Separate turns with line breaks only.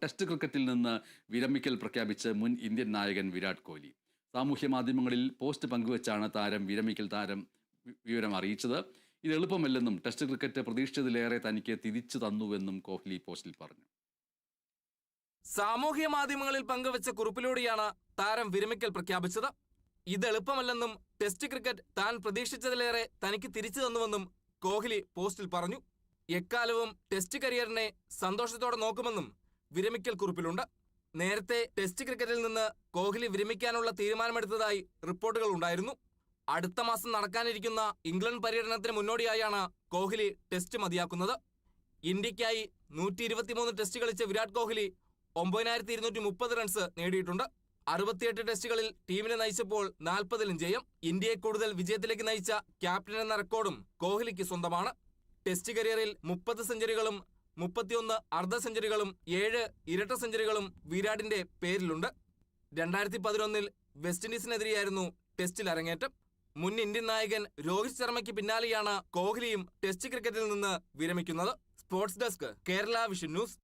Test ക്രിക്കറ്റിൽ നിന്ന് വിരമിക്കൽ പ്രഖ്യാപിച്ച് മുൻ ഇന്ത്യൻ നായകൻ വിരാട് കോഹ്ലി. സാമൂഹ്യ മാധ്യമങ്ങളിൽ പോസ്റ്റ് പങ്കുവച്ചാണ് വിവരം അറിയിച്ചത്. ഇത് എളുപ്പമല്ലെന്നും ടെസ്റ്റ് ക്രിക്കറ്റ് പ്രതീക്ഷിച്ചതിലേറെ തനിക്ക് തിരിച്ചു തന്നുവെന്നും കോഹ്ലി പോസ്റ്റിൽ പറഞ്ഞു.
സാമൂഹ്യ മാധ്യമങ്ങളിൽ പങ്കുവച്ച കുറിപ്പിലൂടെയാണ് താരം വിരമിക്കൽ പ്രഖ്യാപിച്ചത്. ഇത് എളുപ്പമല്ലെന്നും ടെസ്റ്റ് ക്രിക്കറ്റ് താൻ പ്രതീക്ഷിച്ചതിലേറെ തനിക്ക് തിരിച്ചു തന്നുവെന്നും കോഹ്ലി പോസ്റ്റിൽ പറഞ്ഞു. എക്കാലവും ടെസ്റ്റ് കരിയറിനെ സന്തോഷത്തോടെ നോക്കുമെന്നും വിരമിക്കൽ കുറിപ്പിലുണ്ട്. നേരത്തെ ടെസ്റ്റ് ക്രിക്കറ്റിൽ നിന്ന് കോഹ്ലി വിരമിക്കാനുള്ള തീരുമാനമെടുത്തതായി റിപ്പോർട്ടുകൾ ഉണ്ടായിരുന്നു. അടുത്ത മാസം നടക്കാനിരിക്കുന്ന ഇംഗ്ലണ്ട് പര്യടനത്തിന് മുന്നോടിയായാണ് കോഹ്ലി ടെസ്റ്റ് മതിയാക്കുന്നത്. ഇന്ത്യക്കായി 123 ടെസ്റ്റ് കളിച്ച വിരാട് കോഹ്ലി 9230 റൺസ് നേടിയിട്ടുണ്ട്. 68 ടെസ്റ്റുകളിൽ ടീമിനെ നയിച്ചപ്പോൾ 40-ലും ജയം. ഇന്ത്യയെ കൂടുതൽ വിജയത്തിലേക്ക് നയിച്ച ക്യാപ്റ്റൻ എന്ന റെക്കോർഡും കോഹ്ലിക്ക് സ്വന്തമാണ്. ടെസ്റ്റ് കരിയറിൽ 30 സെഞ്ചുറികളും 31 അർദ്ധ സെഞ്ചുറികളും 7 ഇരട്ട സെഞ്ചുറികളും വിരാടിന്റെ പേരിലുണ്ട്. 2011-ൽ വെസ്റ്റ് ഇൻഡീസിനെതിരെയായിരുന്നു ടെസ്റ്റിൽ അരങ്ങേറ്റം. മുൻ ഇന്ത്യൻ നായകൻ രോഹിത് ശർമ്മയ്ക്ക് പിന്നാലെയാണ് കോഹ്ലിയും ടെസ്റ്റ് ക്രിക്കറ്റിൽ നിന്ന് വിരമിക്കുന്നത്. Sports desk, Kerala vision news.